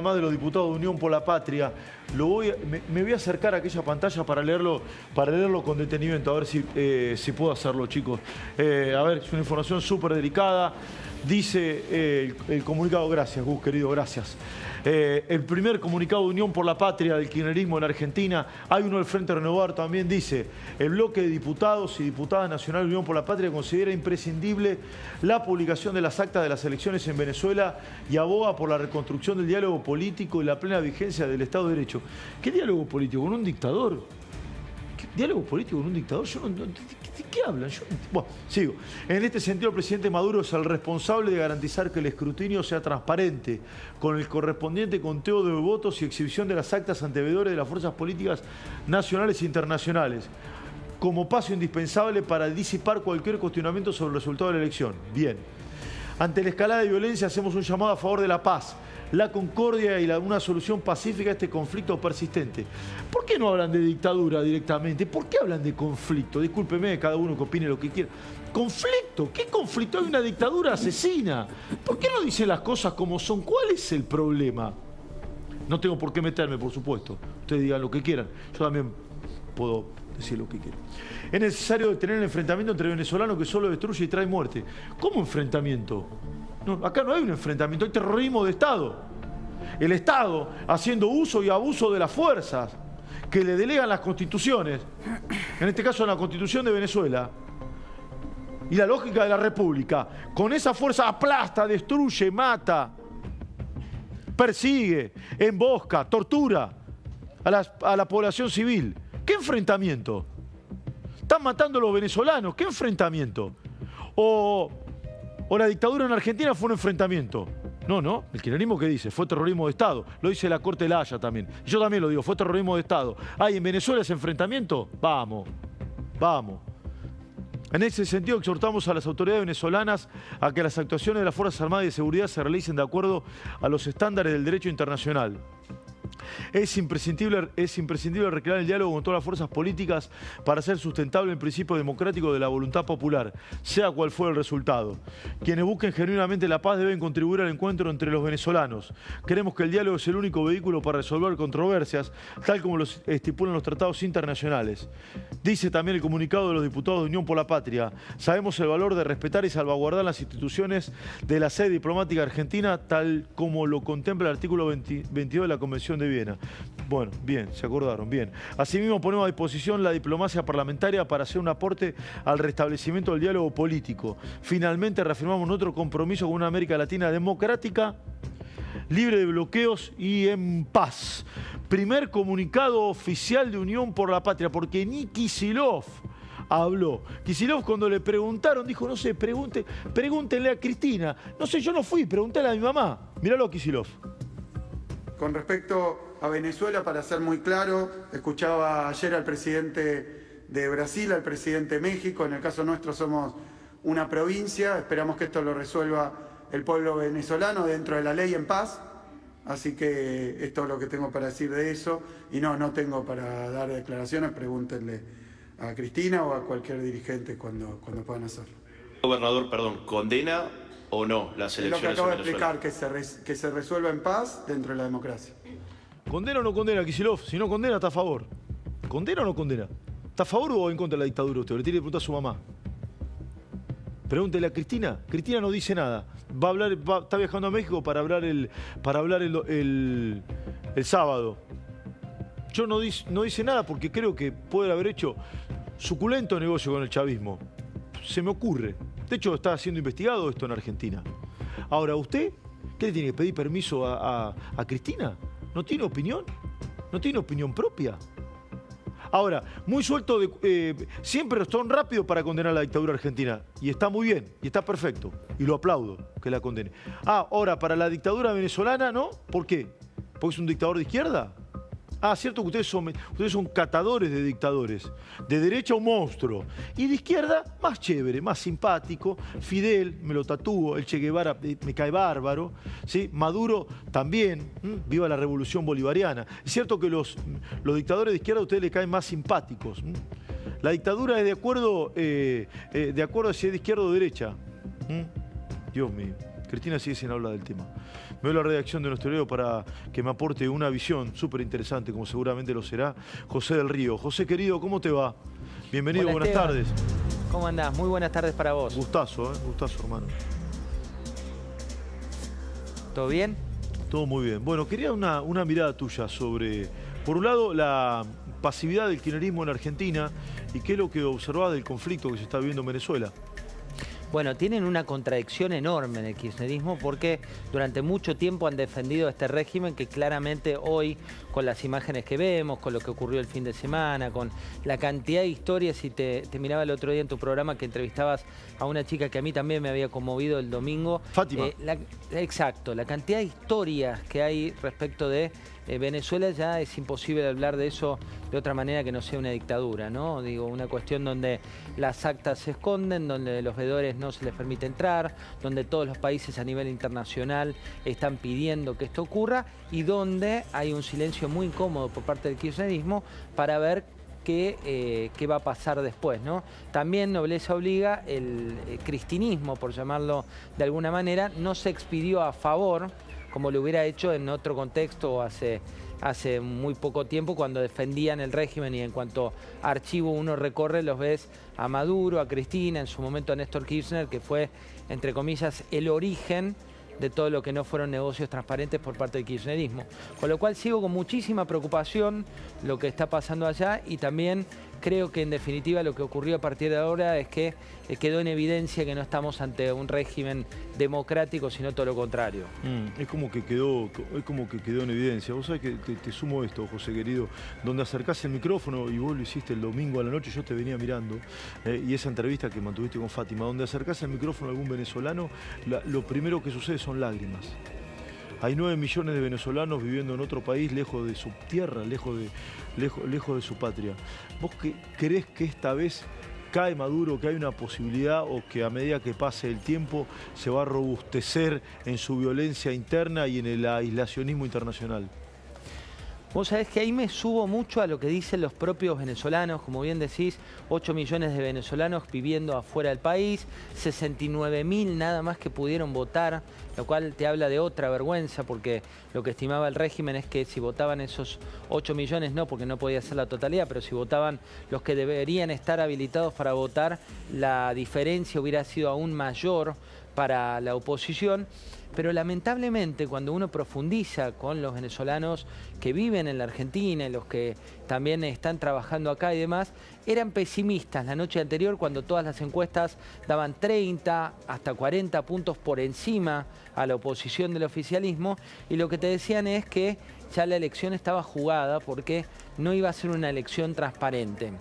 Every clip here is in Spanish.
Más de los diputados de Unión por la Patria, me voy a acercar a aquella pantalla para leerlo con detenimiento, a ver si puedo hacerlo, chicos. A ver, es una información súper delicada. Dice el comunicado, gracias Gus, querido, gracias. El primer comunicado de Unión por la Patria del kirchnerismo en Argentina, hay uno del Frente Renovador también, dice: el bloque de diputados y diputadas nacionales de Unión por la Patria considera imprescindible la publicación de las actas de las elecciones en Venezuela y aboga por la reconstrucción del diálogo político y la plena vigencia del Estado de Derecho. ¿Qué diálogo político? ¿Con un dictador? ¿Qué diálogo político con un dictador? ¿De qué hablan? Bueno, sigo. En este sentido, el presidente Maduro es el responsable de garantizar que el escrutinio sea transparente, con el correspondiente conteo de votos y exhibición de las actas ante veedores de las fuerzas políticas nacionales e internacionales, como paso indispensable para disipar cualquier cuestionamiento sobre el resultado de la elección. Bien. Ante la escalada de violencia, hacemos un llamado a favor de la paz, la concordia y una solución pacífica a este conflicto persistente. ¿Por qué no hablan de dictadura directamente? ¿Por qué hablan de conflicto? Discúlpeme, cada uno que opine lo que quiera. ¿Conflicto? ¿Qué conflicto? Hay una dictadura asesina. ¿Por qué no dicen las cosas como son? ¿Cuál es el problema? No tengo por qué meterme, por supuesto. Ustedes digan lo que quieran. Yo también puedo decir lo que quiero. Es necesario detener el enfrentamiento entre venezolanos que solo destruye y trae muerte. ¿Cómo enfrentamiento? No, acá no hay un enfrentamiento, hay terrorismo de Estado. El Estado haciendo uso y abuso de las fuerzas que le delegan las constituciones, en este caso la Constitución de Venezuela, y la lógica de la República. Con esa fuerza aplasta, destruye, mata, persigue, embosca, tortura a la población civil. ¿Qué enfrentamiento? Están matando a los venezolanos. ¿Qué enfrentamiento? O la dictadura en Argentina fue un enfrentamiento. No. El kirchnerismo, ¿qué dice? Fue terrorismo de Estado. Lo dice la Corte de la Haya también. Yo también lo digo, fue terrorismo de Estado. ¿Hay en Venezuela ese enfrentamiento? Vamos. En ese sentido, exhortamos a las autoridades venezolanas a que las actuaciones de las Fuerzas Armadas y de Seguridad se realicen de acuerdo a los estándares del derecho internacional. Es imprescindible recrear el diálogo con todas las fuerzas políticas para hacer sustentable el principio democrático de la voluntad popular, sea cual fuera el resultado. Quienes busquen genuinamente la paz deben contribuir al encuentro entre los venezolanos. Creemos que el diálogo es el único vehículo para resolver controversias, tal como los estipulan los tratados internacionales. Dice también el comunicado de los diputados de Unión por la Patria: sabemos el valor de respetar y salvaguardar las instituciones de la sede diplomática argentina, tal como lo contempla el artículo 22 de la Convención de Viena. Bueno, bien, se acordaron, bien. Asimismo, ponemos a disposición la diplomacia parlamentaria para hacer un aporte al restablecimiento del diálogo político. Finalmente, reafirmamos nuestro compromiso con una América Latina democrática, libre de bloqueos y en paz. Primer comunicado oficial de Unión por la Patria, porque ni Kicillof habló. Kicillof, cuando le preguntaron, dijo: no sé, pregúntenle a Cristina. No sé, yo no fui, pregúntale a mi mamá. Míralo a Kicillof. Con respecto a Venezuela, para ser muy claro, escuchaba ayer al presidente de Brasil, al presidente de México. En el caso nuestro somos una provincia, esperamos que esto lo resuelva el pueblo venezolano dentro de la ley, en paz. Así que esto es lo que tengo para decir de eso, y no tengo para dar declaraciones. Pregúntenle a Cristina o a cualquier dirigente cuando puedan hacerlo. Gobernador, perdón, ¿condena o no las elecciones? Es lo que acabo de explicar, que se resuelva en paz dentro de la democracia. ¿Condena o no condena, Kicillof? Si no condena, está a favor. ¿Condena o no condena? ¿Está a favor o en contra de la dictadura usted? Le tiene que preguntar a su mamá. Pregúntele a Cristina. Cristina no dice nada. Está viajando a México para hablar el sábado. Yo no dice nada porque creo que puede haber hecho suculento negocio con el chavismo. Se me ocurre. De hecho, está siendo investigado esto en Argentina. Ahora, ¿usted qué le tiene que pedir permiso a Cristina? ¿No tiene opinión? ¿No tiene opinión propia? Ahora, muy suelto, siempre son rápidos para condenar la dictadura argentina. Y está muy bien, y está perfecto. Y lo aplaudo, que la condene. Ahora, para la dictadura venezolana, ¿no? ¿Por qué? ¿Porque es un dictador de izquierda? Cierto que ustedes son catadores de dictadores. De derecha un monstruo. Y de izquierda más chévere, más simpático. Fidel, me lo tatúo. El Che Guevara me cae bárbaro. ¿Sí? Maduro también. Viva la revolución bolivariana. Es cierto que los dictadores de izquierda a ustedes les caen más simpáticos. La dictadura es de acuerdo a si es de izquierda o de derecha. Dios mío. Cristina sigue sin hablar del tema. Me doy la redacción de nuestro video para que me aporte una visión súper interesante, como seguramente lo será, José del Río. José, querido, ¿cómo te va? Bienvenido, Hola, buenas Esteban. tardes. ¿Cómo andás? Muy buenas tardes para vos. Gustazo, gustazo, hermano. ¿Todo bien? Todo muy bien. Bueno, quería una mirada tuya sobre, por un lado, la pasividad del kirchnerismo en Argentina y qué es lo que observás del conflicto que se está viviendo en Venezuela. Bueno, tienen una contradicción enorme en el kirchnerismo porque durante mucho tiempo han defendido este régimen que claramente hoy, con las imágenes que vemos, con lo que ocurrió el fin de semana, con la cantidad de historias, y te miraba el otro día en tu programa que entrevistabas a una chica que a mí también me había conmovido el domingo. Fátima. Exacto, la cantidad de historias que hay respecto de Venezuela, ya es imposible hablar de eso de otra manera que no sea una dictadura, ¿no? Digo, una cuestión donde las actas se esconden, donde los veedores no se les permite entrar, donde todos los países a nivel internacional están pidiendo que esto ocurra y donde hay un silencio muy incómodo por parte del kirchnerismo para ver qué va a pasar después, ¿no? También nobleza obliga, el cristinismo, por llamarlo de alguna manera, no se expidió a favor, como lo hubiera hecho en otro contexto hace muy poco tiempo, cuando defendían el régimen, y en cuanto archivo uno recorre, los ves a Maduro, a Cristina, en su momento a Néstor Kirchner, que fue, entre comillas, el origen de todo lo que no fueron negocios transparentes por parte del kirchnerismo. Con lo cual sigo con muchísima preocupación lo que está pasando allá, y también creo que en definitiva lo que ocurrió a partir de ahora es que quedó en evidencia que no estamos ante un régimen democrático, sino todo lo contrario. Es como que quedó en evidencia. Vos sabés que te sumo esto, José querido, donde acercás el micrófono, y vos lo hiciste el domingo a la noche, yo te venía mirando, y esa entrevista que mantuviste con Fátima, donde acercás el micrófono a algún venezolano, lo primero que sucede son lágrimas. Hay 9 millones de venezolanos viviendo en otro país, lejos de su tierra, lejos de su patria. ¿Vos creés que esta vez cae Maduro, que hay una posibilidad, o que a medida que pase el tiempo se va a robustecer en su violencia interna y en el aislacionismo internacional? Vos sabés que ahí me subo mucho a lo que dicen los propios venezolanos. Como bien decís, 8 millones de venezolanos viviendo afuera del país, 69.000 nada más que pudieron votar, lo cual te habla de otra vergüenza, porque lo que estimaba el régimen es que si votaban esos 8 millones, no, porque no podía ser la totalidad, pero si votaban los que deberían estar habilitados para votar, la diferencia hubiera sido aún mayor para la oposición. Pero lamentablemente, cuando uno profundiza con los venezolanos que viven en la Argentina y los que también están trabajando acá y demás, eran pesimistas la noche anterior, cuando todas las encuestas daban 30 hasta 40 puntos por encima a la oposición del oficialismo, y lo que te decían es que ya la elección estaba jugada porque no iba a ser una elección transparente.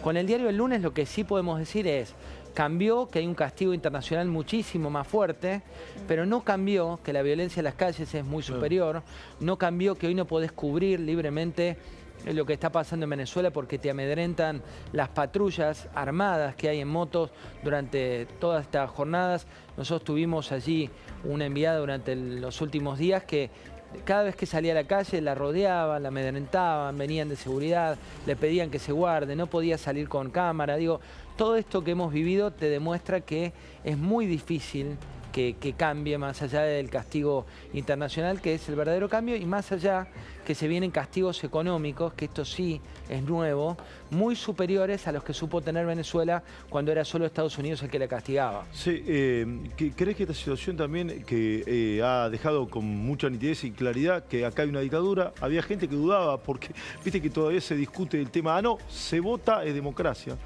Con el diario El Lunes lo que sí podemos decir es: cambió que hay un castigo internacional muchísimo más fuerte, pero no cambió que la violencia en las calles es muy superior, no cambió que hoy no podés cubrir libremente lo que está pasando en Venezuela porque te amedrentan las patrullas armadas que hay en motos durante todas estas jornadas. Nosotros tuvimos allí una enviada durante los últimos días que cada vez que salía a la calle la rodeaban, la amedrentaban, venían de seguridad, le pedían que se guarde, no podía salir con cámara. Digo, todo esto que hemos vivido te demuestra que es muy difícil que cambie, más allá del castigo internacional, que es el verdadero cambio, y más allá que se vienen castigos económicos, que esto sí es nuevo, muy superiores a los que supo tener Venezuela cuando era solo Estados Unidos el que la castigaba. Sí, ¿crees que esta situación también que ha dejado con mucha nitidez y claridad que acá hay una dictadura? Había gente que dudaba porque viste que todavía se discute el tema, no, se vota, es democracia.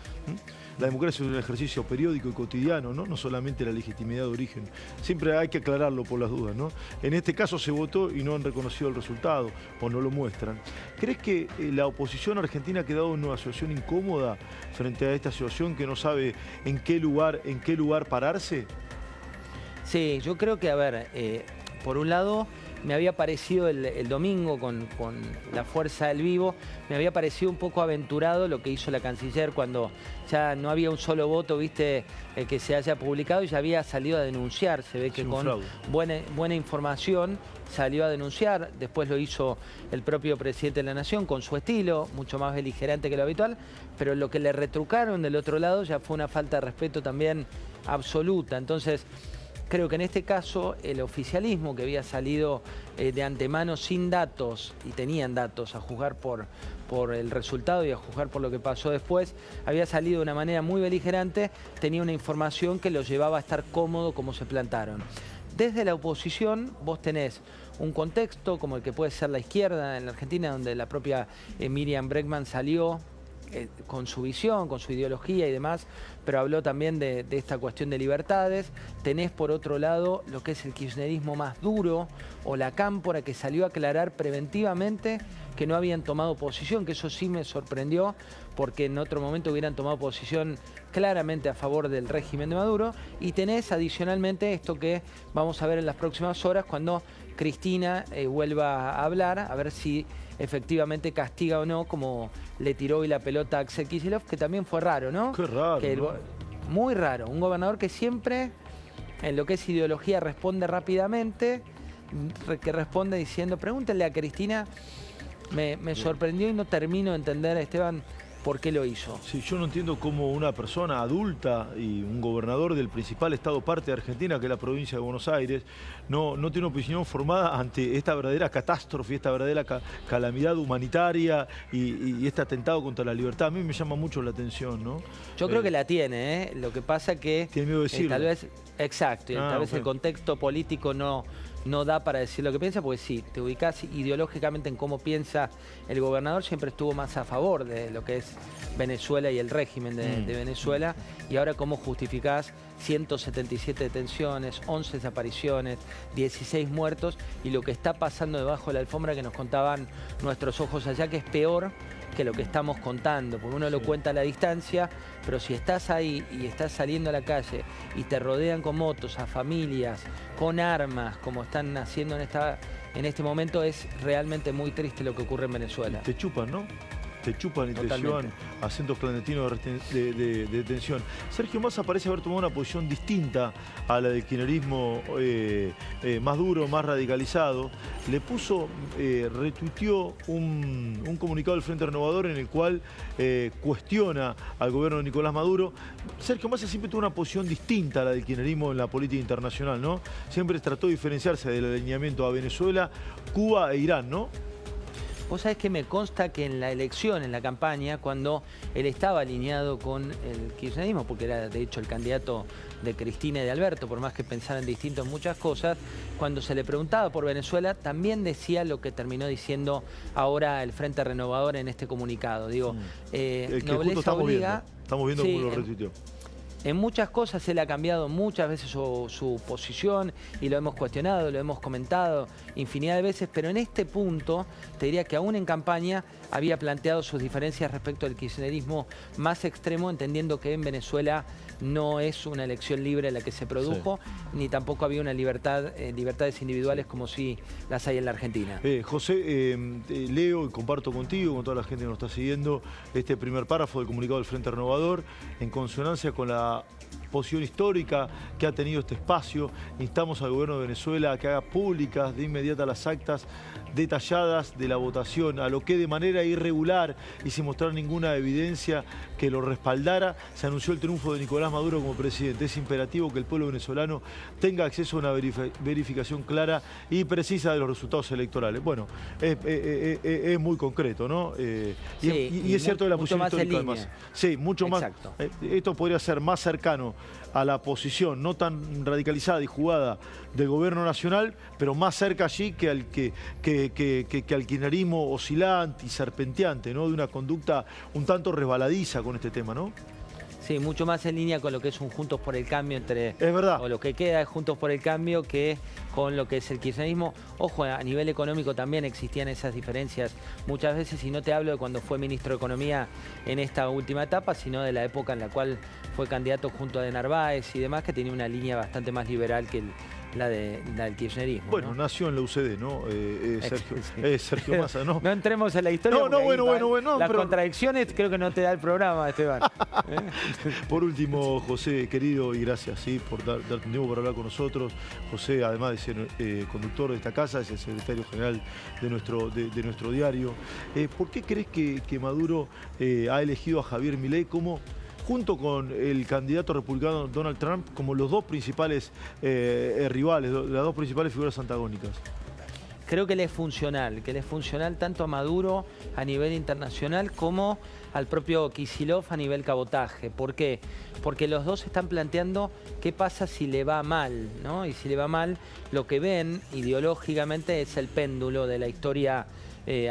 La democracia es un ejercicio periódico y cotidiano, ¿no? No solamente la legitimidad de origen. Siempre hay que aclararlo por las dudas, ¿no? En este caso se votó y no han reconocido el resultado o no lo muestran. ¿Crees que la oposición argentina ha quedado en una situación incómoda frente a esta situación, que no sabe en qué lugar pararse? Sí, yo creo que, a ver, por un lado, me había parecido el domingo con la fuerza del vivo, me había parecido un poco aventurado lo que hizo la canciller cuando ya no había un solo voto, viste, que se haya publicado, y ya había salido a denunciar. Se ve que con buena información salió a denunciar. Después lo hizo el propio presidente de la Nación con su estilo, mucho más beligerante que lo habitual, pero lo que le retrucaron del otro lado ya fue una falta de respeto también absoluta. Entonces, creo que en este caso el oficialismo, que había salido de antemano sin datos, y tenían datos a juzgar por el resultado y a juzgar por lo que pasó después, había salido de una manera muy beligerante, tenía una información que los llevaba a estar cómodo como se plantaron. Desde la oposición vos tenés un contexto como el que puede ser la izquierda en la Argentina, donde la propia Miriam Bregman salió con su visión, con su ideología y demás, pero habló también de esta cuestión de libertades. Tenés por otro lado lo que es el kirchnerismo más duro, o la cámpora, que salió a aclarar preventivamente que no habían tomado posición, que eso sí me sorprendió, porque en otro momento hubieran tomado posición claramente a favor del régimen de Maduro. Y tenés adicionalmente esto que vamos a ver en las próximas horas, cuando Cristina vuelva a hablar, a ver si efectivamente castiga o no, como le tiró hoy la pelota a Axel Kicillof, que también fue raro, ¿no? Qué raro, ¿no? Muy raro, un gobernador que siempre en lo que es ideología responde rápidamente, que responde diciendo, pregúntenle a Cristina. Me sorprendió y no termino de entender, Esteban, por qué lo hizo. Sí, yo no entiendo cómo una persona adulta y un gobernador del principal estado parte de Argentina, que es la provincia de Buenos Aires, no tiene una opinión formada ante esta verdadera catástrofe, esta verdadera calamidad humanitaria y este atentado contra la libertad. A mí me llama mucho la atención, ¿no? Yo creo que la tiene, ¿eh? Lo que pasa que... Tiene miedo de decirlo. Tal vez, exacto, tal vez el contexto político no da para decir lo que piensa, porque sí, te ubicás ideológicamente en cómo piensa el gobernador, siempre estuvo más a favor de lo que es Venezuela y el régimen de Venezuela, y ahora cómo justificás 177 detenciones, 11 desapariciones, 16 muertos, y lo que está pasando debajo de la alfombra que nos contaban nuestros ojos allá, que es peor que lo que estamos contando, porque uno lo cuenta a la distancia, pero si estás ahí y estás saliendo a la calle y te rodean con motos, a familias, con armas, como están haciendo en este momento, es realmente muy triste lo que ocurre en Venezuela. Te chupan, ¿no? Te chupan y te llevan a centros clandestinos de detención. Sergio Massa parece haber tomado una posición distinta a la del kirchnerismo más duro, más radicalizado. Le puso, retuiteó un comunicado del Frente Renovador en el cual cuestiona al gobierno de Nicolás Maduro. Sergio Massa siempre tuvo una posición distinta a la del kirchnerismo en la política internacional, ¿no? Siempre trató de diferenciarse del alineamiento a Venezuela, Cuba e Irán, ¿no? Vos sabés que me consta que en la elección, en la campaña, cuando él estaba alineado con el kirchnerismo, porque era de hecho el candidato de Cristina y de Alberto, por más que pensaran distinto en muchas cosas, cuando se le preguntaba por Venezuela, también decía lo que terminó diciendo ahora el Frente Renovador en este comunicado. Digo, nobleza obliga... Estamos viendo cómo lo retuiteó. En muchas cosas él ha cambiado muchas veces su posición y lo hemos cuestionado, lo hemos comentado infinidad de veces, pero en este punto te diría que aún en campaña había planteado sus diferencias respecto al kirchnerismo más extremo, entendiendo que en Venezuela no es una elección libre la que se produjo, ni tampoco había una libertades individuales como si las hay en la Argentina. José, leo y comparto contigo, con toda la gente que nos está siguiendo, este primer párrafo del comunicado del Frente Renovador, en consonancia con la posición histórica que ha tenido este espacio. Instamos al gobierno de Venezuela a que haga públicas de inmediato las actas detalladas de la votación, a lo que de manera irregular y sin mostrar ninguna evidencia que lo respaldara, se anunció el triunfo de Nicolás Maduro como presidente. Es imperativo que el pueblo venezolano tenga acceso a una verificación clara y precisa de los resultados electorales. Bueno, es muy concreto, ¿no? Y es cierto de la posición histórica, además. Sí, mucho más. Esto podría ser más cercano a la posición no tan radicalizada y jugada del gobierno nacional, pero más cerca allí que al kirchnerismo oscilante y serpenteante, ¿no? De una conducta un tanto resbaladiza con este tema, ¿no? Sí, mucho más en línea con lo que es un Juntos por el Cambio entre... Es verdad. O lo que queda de Juntos por el Cambio que con lo que es el kirchnerismo. Ojo, a nivel económico también existían esas diferencias muchas veces, y no te hablo de cuando fue ministro de Economía en esta última etapa, sino de la época en la cual fue candidato junto a de Narváez y demás, que tenía una línea bastante más liberal que la del kirchnerismo. Bueno, ¿no? Nació en la UCD, ¿no? Sergio Massa, ¿no? No entremos en la historia. Bueno. Las contradicciones creo que no te da el programa, Esteban. Por último, José, querido, y gracias por darte un tiempo para hablar con nosotros. José, además de ser conductor de esta casa, es el secretario general de nuestro diario. ¿Por qué crees que Maduro ha elegido a Javier Milei como junto con el candidato republicano Donald Trump, como los dos principales rivales, las dos principales figuras antagónicas. Creo que le es funcional tanto a Maduro a nivel internacional como al propio Kicillof a nivel cabotaje. ¿Por qué? Porque los dos están planteando qué pasa si le va mal, ¿no? Y si le va mal, lo que ven ideológicamente es el péndulo de la historia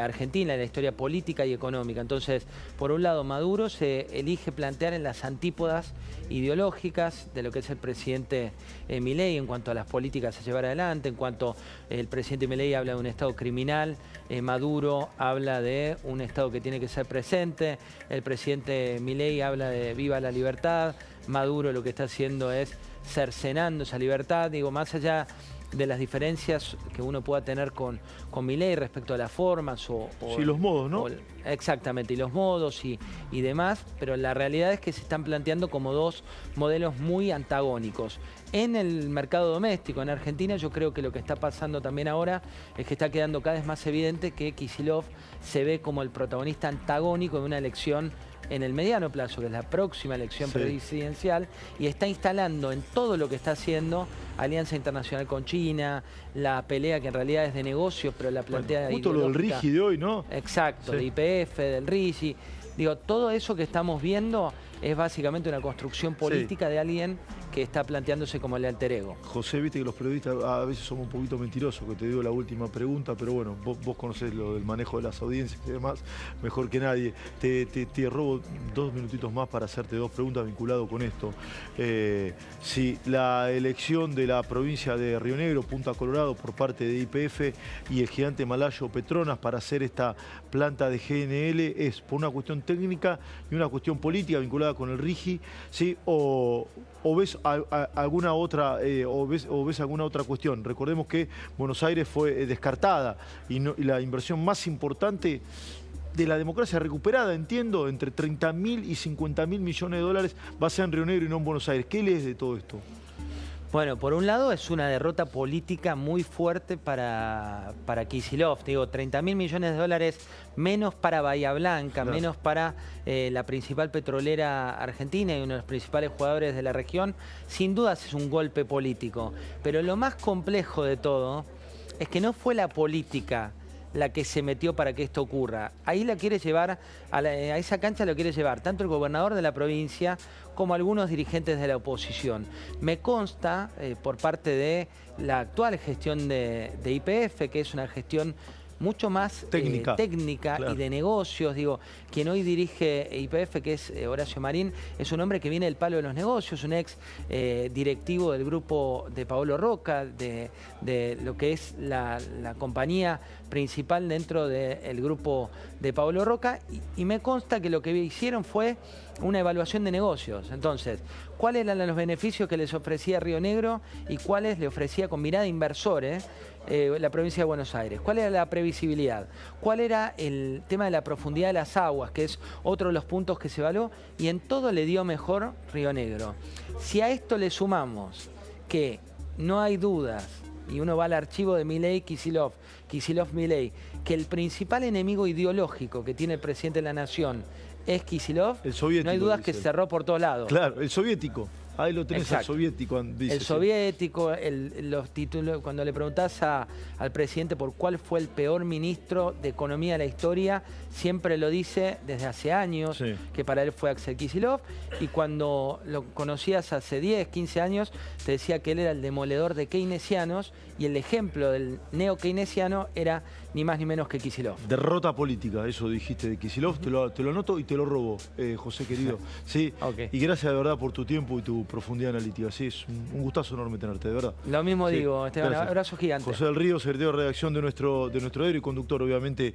argentina, de la historia política y económica. Entonces, por un lado, Maduro se elige plantear en las antípodas ideológicas de lo que es el presidente Milei en cuanto a las políticas a llevar adelante, en cuanto el presidente Milei habla de un Estado criminal, Maduro habla de un Estado que tiene que ser presente, el presidente Milei habla de viva la libertad, Maduro lo que está haciendo es cercenando esa libertad, digo, más allá de las diferencias que uno pueda tener con Milei respecto a las formas sí, los modos, ¿no? Exactamente, y los modos y demás, pero la realidad es que se están planteando como dos modelos muy antagónicos. En el mercado doméstico, en Argentina, yo creo que lo que está pasando también ahora es que está quedando cada vez más evidente que Kicillof se ve como el protagonista antagónico de una elección en el mediano plazo, que es la próxima elección presidencial, y está instalando en todo lo que está haciendo alianza internacional con China, la pelea que en realidad es de negocios, pero la plantea justo lo del RIGI de hoy, ¿no? Exacto, de YPF, del RIGI. Digo, todo eso que estamos viendo es básicamente una construcción política de alguien que está planteándose como el alter ego. José, viste que los periodistas a veces somos un poquito mentirosos, que te digo la última pregunta, pero bueno, vos conocés lo del manejo de las audiencias y demás, mejor que nadie. Te robo 2 minutitos más para hacerte 2 preguntas vinculadas con esto. Si la elección de la provincia de Río Negro, Punta Colorado, por parte de YPF y el gigante malayo Petronas para hacer esta planta de GNL es por una cuestión técnica y una cuestión política vinculada con el RIGI, ¿sí? O ves alguna otra o ves alguna otra cuestión. Recordemos que Buenos Aires fue descartada y la inversión más importante de la democracia recuperada, entiendo, entre 30.000 y 50.000 millones de dólares va a ser en Río Negro y no en Buenos Aires. ¿Qué lees de todo esto? Bueno, por un lado es una derrota política muy fuerte para Kicillof. Digo, 30.000 millones de dólares menos para Bahía Blanca, menos para la principal petrolera argentina y uno de los principales jugadores de la región. Sin dudas es un golpe político. Pero lo más complejo de todo es que no fue la política la que se metió para que esto ocurra. Ahí la quiere llevar, a esa cancha lo quiere llevar tanto el gobernador de la provincia como algunos dirigentes de la oposición. Me consta, por parte de la actual gestión de YPF, que es una gestión mucho más técnica claro, y de negocios. Digo, quien hoy dirige YPF, que es Horacio Marín, es un hombre que viene del palo de los negocios, un ex directivo del grupo de Paolo Roca, de lo que es la compañía principal dentro del grupo de Paolo Roca, y me consta que lo que hicieron fue una evaluación de negocios. Entonces, ¿cuáles eran los beneficios que les ofrecía Río Negro y cuáles le ofrecía con mirada inversora la provincia de Buenos Aires? ¿Cuál era la previsibilidad? ¿Cuál era el tema de la profundidad de las aguas, que es otro de los puntos que se evaluó? Y en todo le dio mejor Río Negro. Si a esto le sumamos que no hay dudas, y uno va al archivo de Milei, Kicillof, Milei, que el principal enemigo ideológico que tiene el presidente de la Nación es Kicillof, el soviético, no hay dudas que cerró por todos lados. Claro, el soviético. Ahí lo tenés. Exacto. El soviético. Dice, el soviético, los títulos, cuando le preguntás al presidente por cuál fue el peor ministro de Economía de la historia, siempre lo dice desde hace años, que para él fue Axel Kicillof, y cuando lo conocías hace 10, 15 años, te decía que él era el demoledor de keynesianos, y el ejemplo del neo-keynesiano era ni más ni menos que Kicillof. Derrota política, eso dijiste de Kicillof, te lo anoto y te lo robo, José querido. Sí, okay. Y gracias de verdad por tu tiempo y tu profundidad analítica. Sí, es un gustazo enorme tenerte, de verdad. Lo mismo digo, Esteban, abrazo gigante. José del Río, secretario de redacción de nuestro diario y conductor, obviamente.